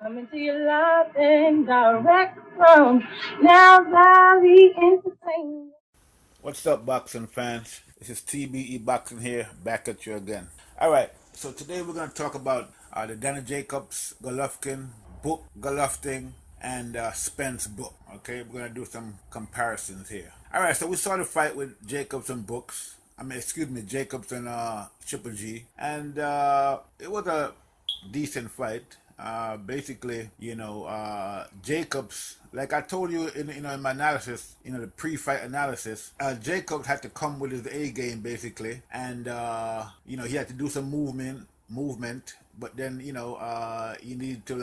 Coming to you live and direct from Now Valley Entertainment. What's up, boxing fans? This is TBE Boxing here, back at you again. All right, so today we're going to talk about the Daniel Jacobs, Golovkin book, Golovkin, and Spence book. Okay, we're going to do some comparisons here. All right, so we saw the fight with Jacobs and Brooks. Jacobs and Triple G, and it was a decent fight. Basically, Jacobs, like I told you in my analysis, the pre-fight analysis, Jacobs had to come with his A game basically, and he had to do some movement, but then you need to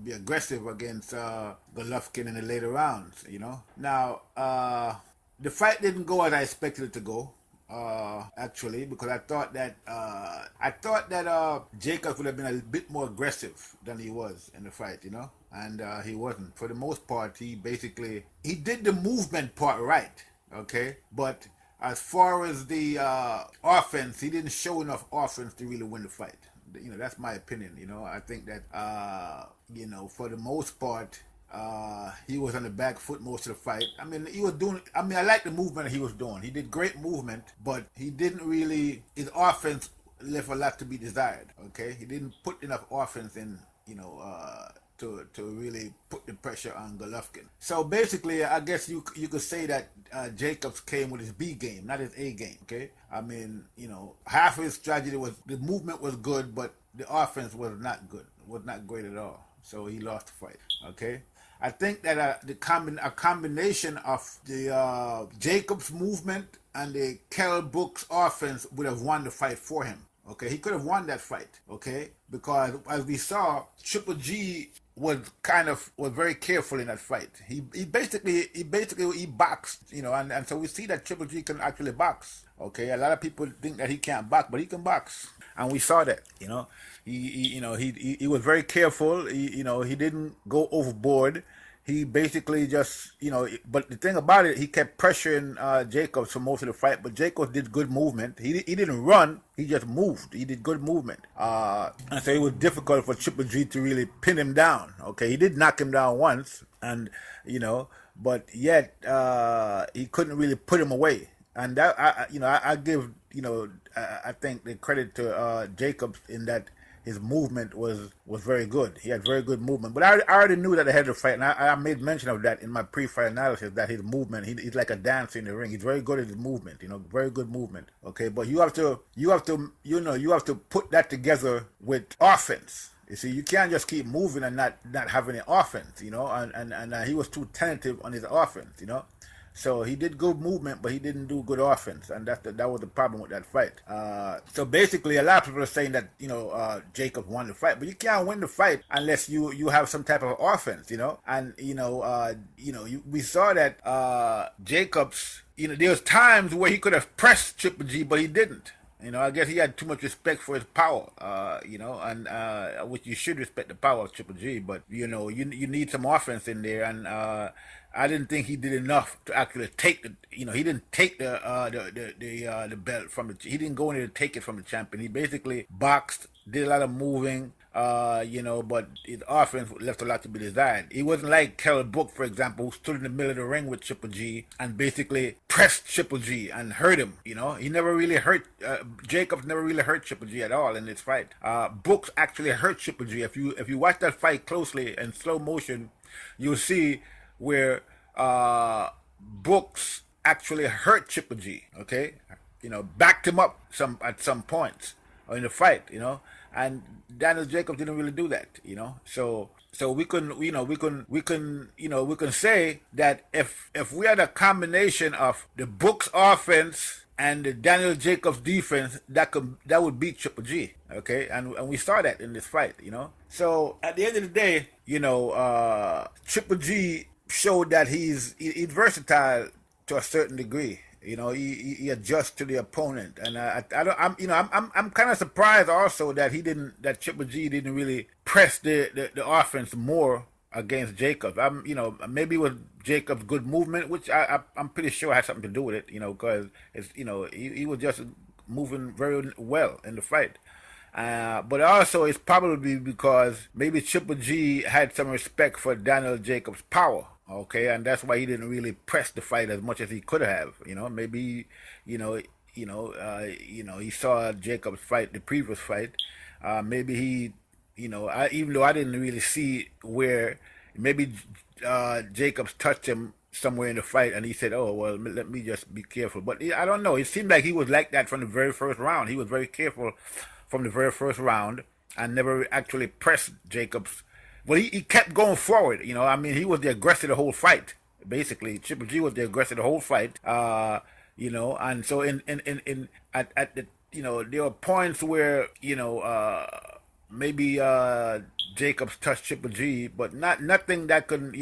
be aggressive against Golovkin in the later rounds. Now the fight didn't go as I expected it to go. Actually, because I thought that Jacobs would have been a bit more aggressive than he was in the fight, and he wasn't. For the most part, he did the movement part right, okay, but as far as the offense, he didn't show enough offense to really win the fight. That's my opinion. I think that for the most part, he was on the back foot most of the fight. I mean, I like the movement he was doing. He did great movement, but he didn't really. His offense left a lot to be desired. Okay, he didn't put enough offense in. To really put the pressure on Golovkin. So basically, I guess you could say that Jacobs came with his B game, not his A game. Okay, I mean, half of his strategy was the movement was good, but the offense was not good, was not great at all. So he lost the fight. Okay. I think that a combination of the Jacobs movement and the Kell Brook's offense would have won the fight for him. Okay, he could have won that fight. Okay, because as we saw, Triple G was very careful in that fight. He basically boxed, and so we see that Triple G can actually box. Okay, a lot of people think that he can't box, but he can box, and we saw that. He was very careful. He didn't go overboard. He basically just, but the thing about it, he kept pressuring Jacobs for most of the fight, but Jacobs did good movement. He didn't run, he just moved. He did good movement. And so it was difficult for Triple G to really pin him down. Okay, he did knock him down once, and, but yet he couldn't really put him away. And that, I give, I think the credit to Jacobs in that his movement was very good. He had very good movement. But I already knew that ahead of the fight, and I made mention of that in my pre-fight analysis, that his movement, he's like a dancer in the ring. He's very good at his movement, very good movement. Okay, but you have to put that together with offense. You see, you can't just keep moving and not have any offense, and he was too tentative on his offense, So he did good movement, but he didn't do good offense, and that was the problem with that fight. So basically, a lot of people are saying that Jacob won the fight, but you can't win the fight unless you have some type of offense, And we saw that Jacobs, there was times where he could have pressed Triple G, but he didn't. I guess he had too much respect for his power, and which you should respect the power of Triple G, but you need some offense in there, and I didn't think he did enough to actually take the, he didn't take the belt from he didn't go in there to take it from the champion. He basically boxed, did a lot of moving, but his offense left a lot to be desired. He wasn't like Kell Brook, for example, who stood in the middle of the ring with Triple G and basically pressed Triple G and hurt him. He never really hurt, Jacobs never really hurt Triple G at all in this fight. Brooks actually hurt Triple G. If you watch that fight closely in slow motion, you'll see where Brooks actually hurt Triple G, okay? Backed him up at some points in the fight, and Daniel Jacobs didn't really do that, So we can say that if we had a combination of the Brooks offense and the Daniel Jacobs defense, that would beat Triple G, okay? And we saw that in this fight, So at the end of the day, Triple G showed that he's versatile to a certain degree. He adjusts to the opponent, and I'm kind of surprised also that Triple G didn't really press the offense more against Jacobs. Maybe it was Jacobs' good movement, which I'm pretty sure had something to do with it. Because he was just moving very well in the fight. But also it's probably because maybe Triple G had some respect for Daniel Jacobs' power. Okay, and that's why he didn't really press the fight as much as he could have. Maybe, you know, he saw Jacobs fight the previous fight. Maybe he, even though I didn't really see where maybe Jacobs touched him somewhere in the fight, and he said, "Oh well, let me just be careful." But I don't know. It seemed like he was like that from the very first round. He was very careful from the very first round and never actually pressed Jacobs. Well, he kept going forward. I mean, he was the aggressor the whole fight. Basically, Triple G was the aggressor the whole fight. And so at the there were points where maybe Jacobs touched Triple G, but nothing that could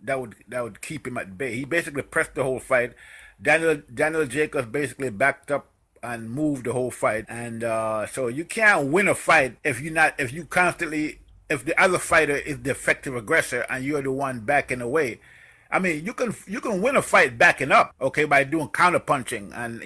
that would keep him at bay. He basically pressed the whole fight. Daniel Jacobs basically backed up and moved the whole fight, and so you can't win a fight if the other fighter is the effective aggressor and you're the one backing away. I mean, you can win a fight backing up, okay, by doing counterpunching and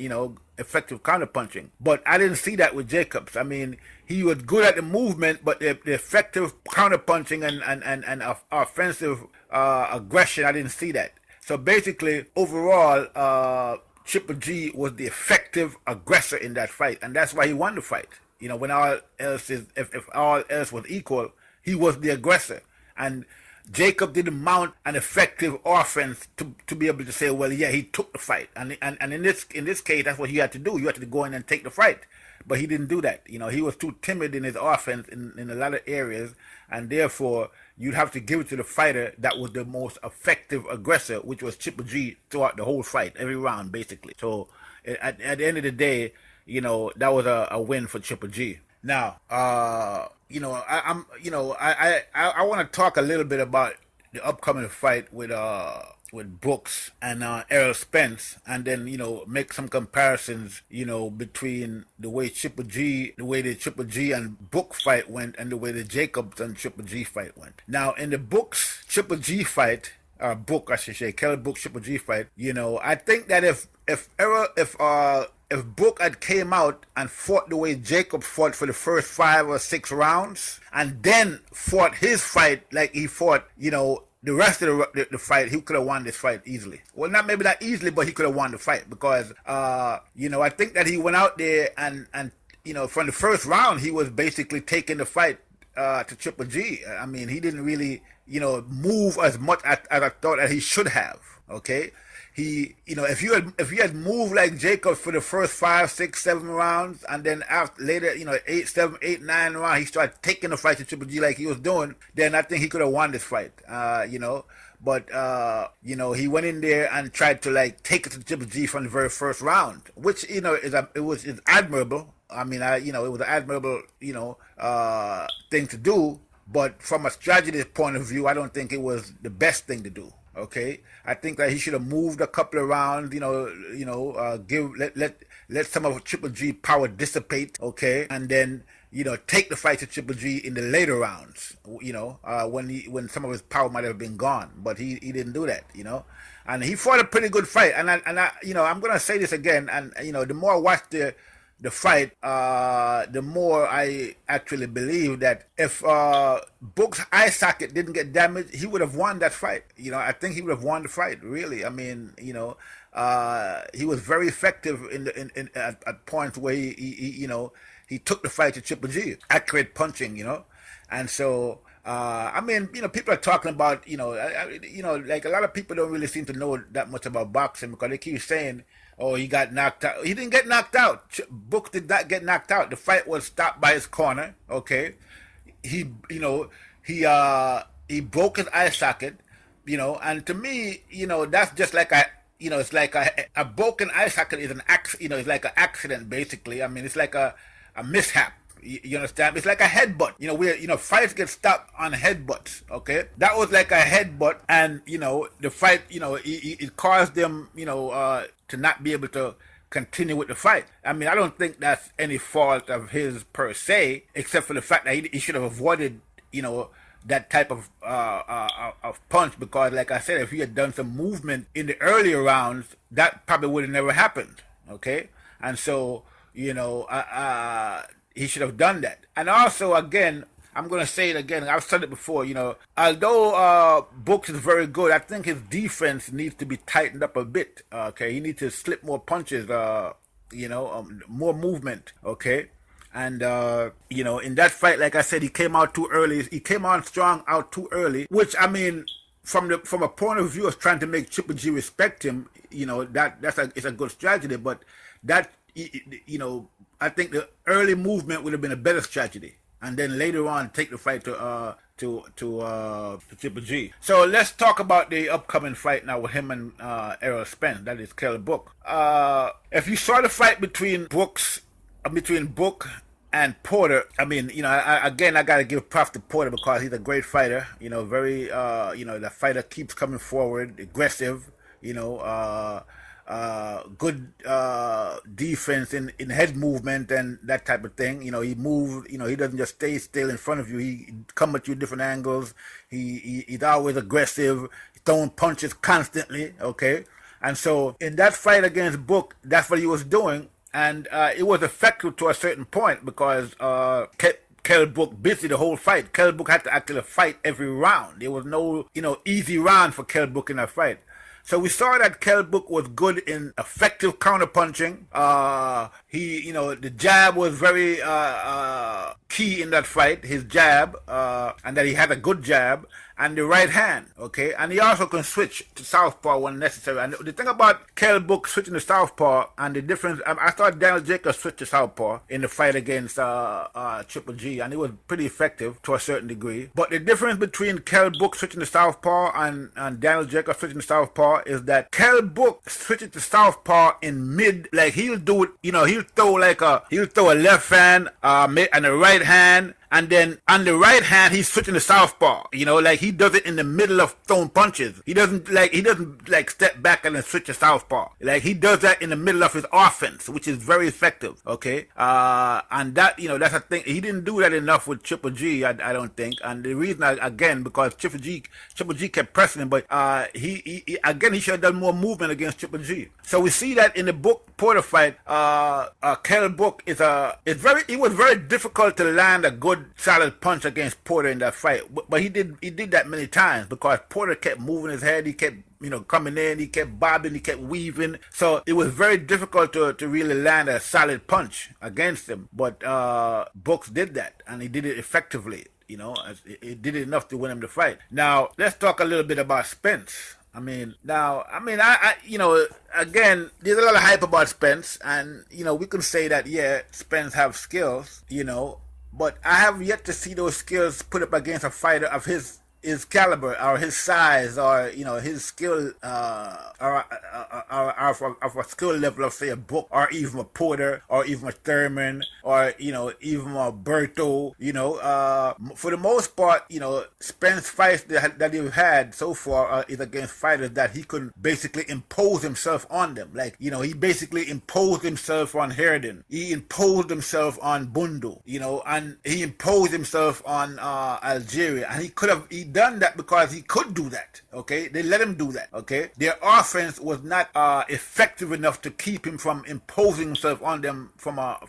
effective counterpunching. But I didn't see that with Jacobs. I mean, he was good at the movement, but the effective counterpunching and offensive aggression, I didn't see that. So basically, overall, Triple G was the effective aggressor in that fight, and that's why he won the fight. When all else if all else was equal, he was the aggressor, and Jacob didn't mount an effective offense to be able to say, well, yeah, he took the fight, and in this case, that's what he had to do. You had to go in and take the fight, but he didn't do that. He was too timid in his offense in a lot of areas, and therefore you'd have to give it to the fighter that was the most effective aggressor, which was Triple G throughout the whole fight, every round basically. So at the end of the day, that was a win for Triple G. Now, I want to talk a little bit about the upcoming fight with Brooks and Errol Spence, and then make some comparisons between the way the Triple G and Brook fight went and the way the Jacobs and Triple G fight went. Now, in the Brooks Triple G fight, Brook, I should say, Kell Brook Triple G fight, I think that if Brook had came out and fought the way Jacob fought for the first 5 or 6 rounds, and then fought his fight like he fought, the rest of the fight, he could have won this fight easily. Well, maybe not easily, but he could have won the fight because, I think that he went out there and from the first round, he was basically taking the fight to Triple G. I mean, he didn't really, move as much as I thought that he should have. Okay. He, if you had moved like Jacob for the first 5, 6, 7 rounds, and then after later, 8, 7, 8, 9 rounds, he started taking the fight to Triple G like he was doing, then I think he could have won this fight. But he went in there and tried to take it to Triple G from the very first round, which is admirable. I mean, it was an admirable thing to do, but from a strategy point of view, I don't think it was the best thing to do. Okay, I think that he should have moved a couple of rounds. Let some of Triple G power dissipate. Okay, and then take the fight to Triple G in the later rounds. When some of his power might have been gone, but he didn't do that. And he fought a pretty good fight. And I'm gonna say this again. And the more I watch the fight, the more I actually believe that if Brook's eye socket didn't get damaged, he would have won that fight. I think he would have won the fight. Really, I mean, he was very effective at points where he took the fight to Triple G, accurate punching, and so. People are talking about, like a lot of people don't really seem to know that much about boxing because they keep saying, oh, he got knocked out. He didn't get knocked out. Brook did not get knocked out. The fight was stopped by his corner. Okay, he broke his eye socket. And to me, that's just like it's like a broken eye socket is it's like an accident basically. I mean, it's like a mishap. You understand? It's like a headbutt. Where fights get stopped on headbutts. Okay, that was like a headbutt, and the fight. It caused them. To not be able to continue with the fight. I mean, I don't think that's any fault of his per se, except for the fact that he should have avoided. That type of punch because, like I said, if he had done some movement in the earlier rounds, that probably would have never happened. Okay, and so he should have done that. And also, again, I'm going to say it again. I've said it before, although Brooks is very good, I think his defense needs to be tightened up a bit. Okay, he needs to slip more punches, more movement. Okay. And, in that fight, like I said, he came out too early. He came on strong out too early, which, I mean, from a point of view of trying to make Triple G respect him, it's a good strategy. But that, I think the early movement would have been a better strategy, and then later on take the fight to Triple G. So let's talk about the upcoming fight now with him and Errol Spence. That is Kell Brook. If you saw the fight between Brook and Porter, I mean, I got to give props to Porter because he's a great fighter. The fighter keeps coming forward, aggressive. Good defense in head movement and that type of thing. He moves. He doesn't just stay still in front of you. He come at you different angles. He's always aggressive, throwing punches constantly. Okay, and so in that fight against Brook, that's what he was doing, and it was effective to a certain point because Kell Brook busy the whole fight. Kell Brook had to actually fight every round. There was no easy round for Kell Brook in that fight. So we saw that Kell Brook was good in effective counterpunching. The jab was very key in that fight, his jab, and that he had a good jab, and the right hand, okay? And he also can switch to southpaw when necessary. And the thing about Kell Brook switching to southpaw and the difference, I thought Daniel Jacobs switched to southpaw in the fight against Triple G, and it was pretty effective to a certain degree. But the difference between Kell Brook switching to southpaw and Daniel Jacobs switching to southpaw is that Kell Brook switches to southpaw in mid, like he'll do it, he'll throw a left hand and a right hand, and then on the right hand he's switching to southpaw. Like he does it in the middle of throwing punches. He doesn't step back and then switch to southpaw. Like he does that in the middle of his offense, which is very effective. Okay, and that that's a thing. He didn't do that enough with Triple G, I don't think. And the reason again because Triple G kept pressing him, but he should have done more movement against Triple G. So we see that in the Brook Porter fight, Kell Brook it was very difficult to land a good solid punch against Porter in that fight, but he did that many times because Porter kept moving his head, he kept coming in, he kept bobbing, he kept weaving, so it was very difficult to really land a solid punch against him. But Brooks did that, and he did it effectively. It did enough to win him the fight. Now let's talk a little bit about Spence. Again, there's a lot of hype about Spence, and we can say that Spence have skills, but I have yet to see those skills put up against a fighter of his caliber or his size or his skill or of a skill level of say a Brook or even a Porter or even a Thurman or even a Berto. For the most part, Spence fights that he's had so far is against fighters that he could basically impose himself on them. Like he basically imposed himself on Herden. He imposed himself on Bundu. And he imposed himself on Algeria, and he done that because he could do that. Okay, they let him do that. Okay, their offense was not effective enough to keep him from imposing himself on them from a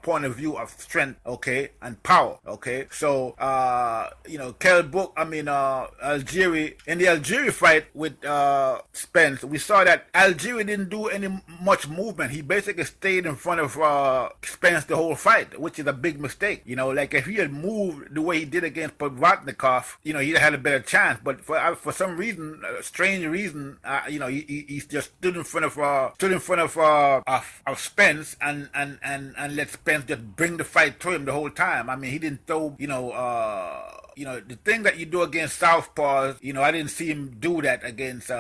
point of view of strength, okay, and power, okay. So Kell Brook, Algeria, in the Algeria fight with Spence, we saw that Algeria didn't do any much movement. He basically stayed in front of Spence the whole fight, which is a big mistake. Like if he had moved the way he did against Podvatnikov, he'd had a better chance. But for some reason, a strange reason, he just stood in front of Spence and let Spence just bring the fight to him the whole time. I mean, he didn't throw, the thing that you do against southpaws, I didn't see him do that against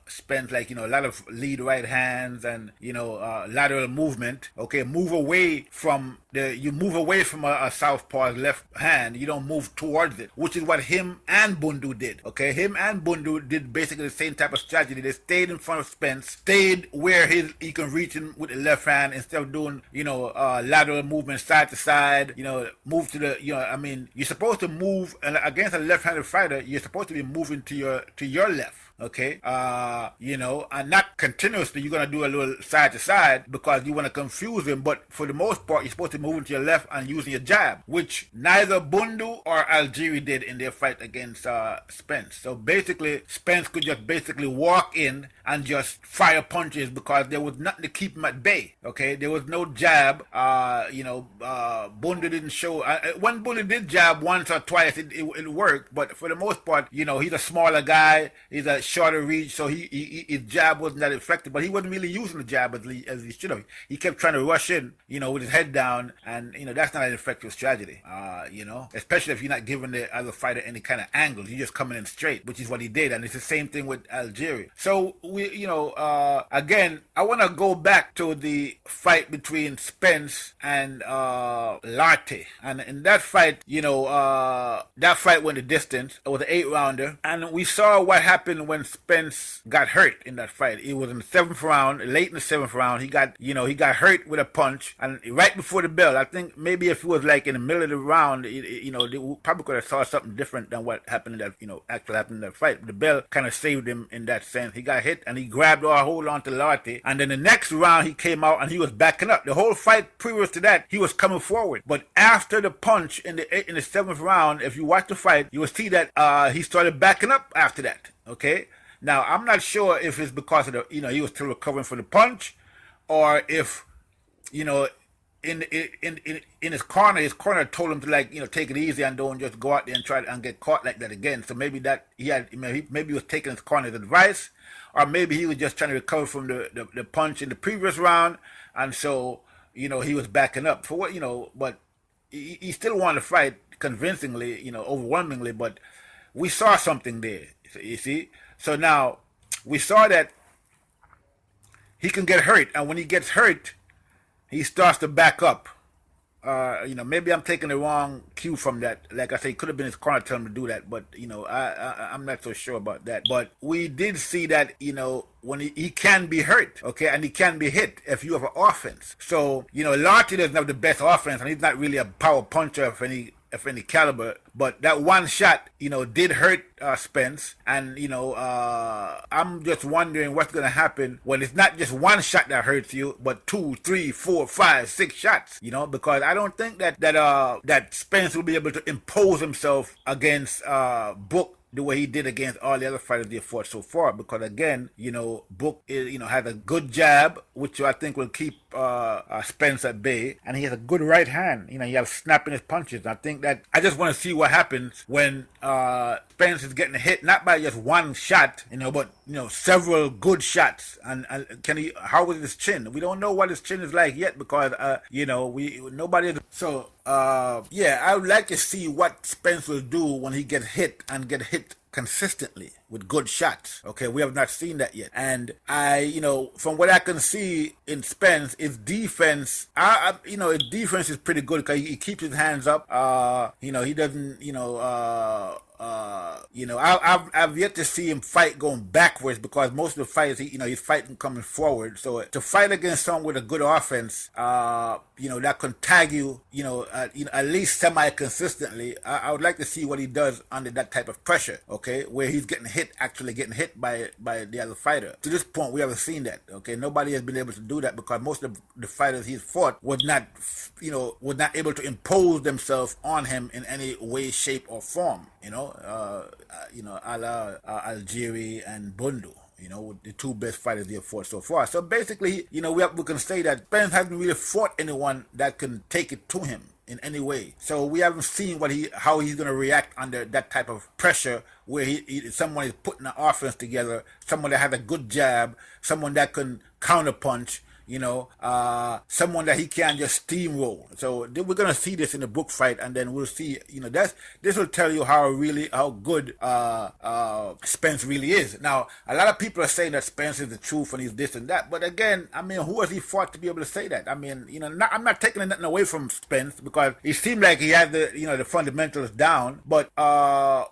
Spence, like, a lot of lead right hands and, lateral movement. Okay, move away from a southpaw's left hand. You don't move towards it, which is what him and Bundu did. Okay, him and Bundu did basically the same type of strategy. They stayed in front of Spence, stayed where he can reach him with the left hand instead of doing, lateral movement side to side, move to the, you're supposed to move, and against a left-handed fighter, you're supposed to be moving to your left. okay? And not continuously. You're gonna do a little side to side because you want to confuse him. But for the most part, you're supposed to move to your left and using your jab, which neither Bundu or Algieri did in their fight against Spence. So basically, Spence could just basically walk in and just fire punches because there was nothing to keep him at bay. Okay, there was no jab. Bundu didn't show. When Bundu did jab once or twice, it worked. But for the most part, he's a smaller guy. He's a shorter reach, so his jab wasn't that effective. But he wasn't really using the jab as he should have. He kept trying to rush in, with his head down, and that's not an effective strategy. Especially if you're not giving the other fighter any kind of angles. You're just coming in straight, which is what he did, and it's the same thing with Algieri. So again, I want to go back to the fight between Spence and Lartey, and in that fight, that fight went the distance. It was an 8-rounder, and we saw what happened when Spence got hurt in that fight. It was in the 7th round, late in the 7th round. He got hurt with a punch, and right before the bell. I think maybe if it was like in the middle of the round, they probably could have saw something different than what happened in that, actually happened in that fight. The bell kind of saved him in that sense. He got hit, and he grabbed or hold on to Lartey, and then the next round he came out and he was backing up. The whole fight previous to that, he was coming forward, but after the punch in the 7th round, if you watch the fight, you will see that he started backing up after that. Okay, now I'm not sure if it's because of the he was still recovering from the punch, or if in his corner told him to take it easy and don't just go out there and try and get caught like that again. So maybe that maybe he was taking his corner's advice, or maybe he was just trying to recover from the punch in the previous round, and so he was backing up for what but he still won the fight convincingly, overwhelmingly. But we saw something there, you see. So now we saw that he can get hurt, and when he gets hurt, he starts to back up. Maybe I'm taking the wrong cue from that. Like I say, it could have been his corner telling him to do that, but I'm not so sure about that. But we did see that when he can be hurt, okay, and he can be hit if you have an offense. So Lartey doesn't have the best offense, and he's not really a power puncher of any caliber, but that one shot, did hurt Spence, and I'm just wondering what's gonna happen when it's not just one shot that hurts you, but 2, 3, 4, 5, 6 shots, because I don't think that Spence will be able to impose himself against Brook the way he did against all the other fighters they fought so far, because again, Brook is, has a good jab, which I think will keep Spence at bay, and he has a good right hand. He has snap in his punches. I think that I just want to see what happens when Spence is getting hit, not by just one shot, but several good shots. And can he? How is his chin? We don't know what his chin is like yet, because nobody. So I would like to see what Spence will do when he gets hit, and get hit consistently with good shots. Okay, we have not seen that yet. And from what I can see in Spence, his defense, his defense is pretty good because he keeps his hands up. He doesn't, I've yet to see him fight going backwards, because most of the fights, he's fighting coming forward. So to fight against someone with a good offense, that can tag you, at least semi-consistently, I would like to see what he does under that type of pressure, okay, where he's actually getting hit by the other fighter. To this point, we haven't seen that, okay? Nobody has been able to do that, because most of the fighters he's fought was not able to impose themselves on him in any way, shape, or form, a la Algieri and Bundu. The two best fighters they have fought so far. So basically, we can say that Spence hasn't really fought anyone that can take it to him in any way. So we haven't seen how he's going to react under that type of pressure, where someone is putting an offense together, someone that has a good jab, someone that can counterpunch, someone that he can't just steamroll. So we're gonna see this in the Brook fight, and then we'll see. This will tell you how good Spence really is. Now, a lot of people are saying that Spence is the truth and he's this and that, but again, who has he fought to be able to say that? I'm not taking nothing away from Spence, because he seemed like he had the fundamentals down, but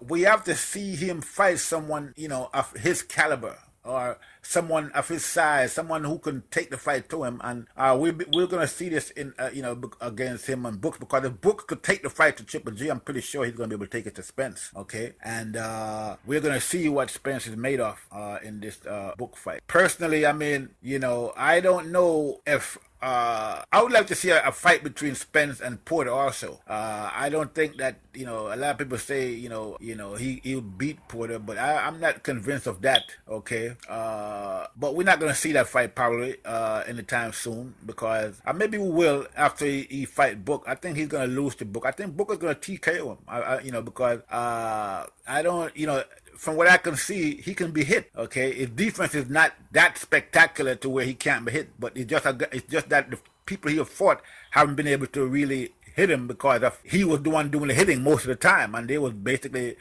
we have to see him fight someone of his caliber. or someone of his size, someone who can take the fight to him, and we're gonna see this in against him on Books, because if Books could take the fight to Triple G, I'm pretty sure he's gonna be able to take it to Spence. Okay, and we're gonna see what Spence is made of in this Book fight. Personally, I mean, I don't know if I would like to see a fight between Spence and Porter also. I don't think that, a lot of people say, he'll beat Porter, but I'm not convinced of that, okay? But we're not going to see that fight probably anytime soon, because maybe we will after he fight Book. I think he's going to lose to Book. I think Book is going to TKO him, because I don't, from what I can see, he can be hit. Okay, his defense is not that spectacular to where he can't be hit, but it's just that the people he have fought haven't been able to really hit him, because he was the one doing the hitting most of the time, and they was basically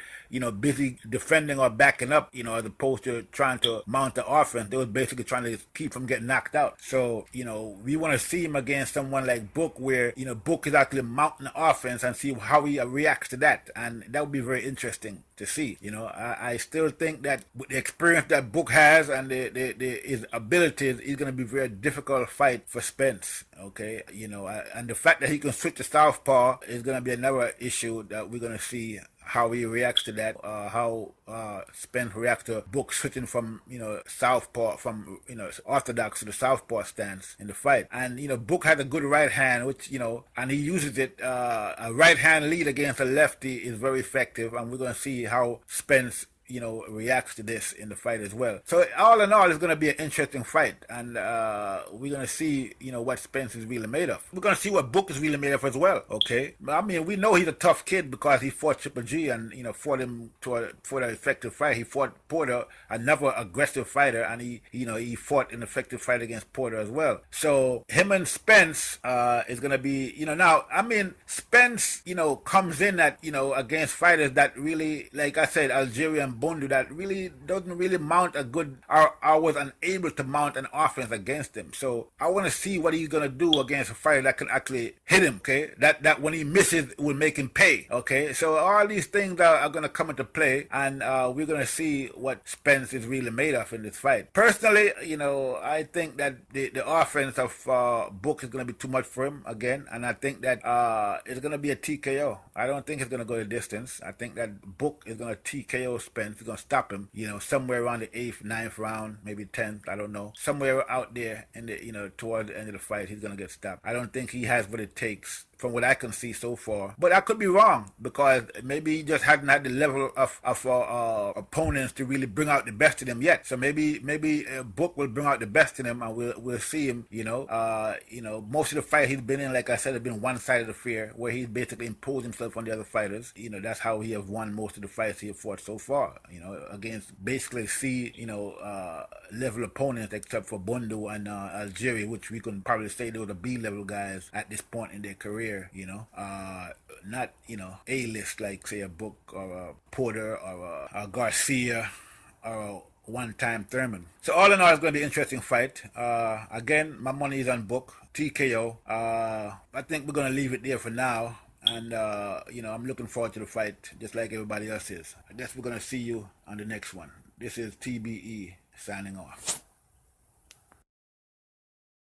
busy defending or backing up, as opposed to trying to mount the offense. They was basically trying to keep from getting knocked out. So we want to see him against someone like Book, where Book is actually mounting the offense, and see how he reacts to that, and that would be very interesting to see. I still think that with the experience that Book has and his abilities, he's going to be a very difficult fight for Spence. Okay, and the fact that he can switch to southpaw is going to be another issue that we're going to see how he reacts to that, how Spence reacts to Book switching from, southpaw, from, orthodox to the southpaw stance in the fight. And, Book has a good right hand, which, and he uses it. A right hand lead against a lefty is very effective, and we're going to see how Spence reacts to this in the fight as well. So all in all, it's going to be an interesting fight, and we're going to see, what Spence is really made of. We're going to see what Book is really made of as well. Okay, I mean, we know he's a tough kid because he fought Triple G and fought him for an effective fight. He fought Porter, another aggressive fighter, and he fought an effective fight against Porter as well. So him and Spence is going to be, now, I mean, Spence comes in at against fighters that really, like I said, Algerian Bundu, that really doesn't really mount a good, I was unable to mount an offense against him. So I want to see what he's going to do against a fighter that can actually hit him, okay? That when he misses, will make him pay, okay? So all these things are going to come into play, and we're going to see what Spence is really made of in this fight. Personally, I think that the offense of Book is going to be too much for him again, and I think that it's going to be a TKO. I don't think it's going to go the distance. I think that Book is going to TKO Spence. He's going to stop him, somewhere around the 8th, 9th round, maybe 10th, I don't know. Somewhere out there in the, toward the end of the fight, he's going to get stopped. I don't think he has what it takes, from what I can see so far. But I could be wrong, because maybe he just hadn't had the level of opponents to really bring out the best in him yet. So maybe Book will bring out the best in him, and we'll see him. Most of the fight he's been in, like I said, has been one-sided affair, where he's basically imposed himself on the other fighters. That's how he has won most of the fights he has fought so far. Against basically C, level opponents, except for Bundu and Algeria, which we can probably say they were the B-level guys at this point in their career. Not A-list like say a Book or a Porter or a Garcia or a one-time Thurman. So all in all, it's going to be an interesting fight. Again, my money is on Book, TKO. I think we're going to leave it there for now. And, I'm looking forward to the fight, just like everybody else is. I guess we're going to see you on the next one. This is TBE signing off.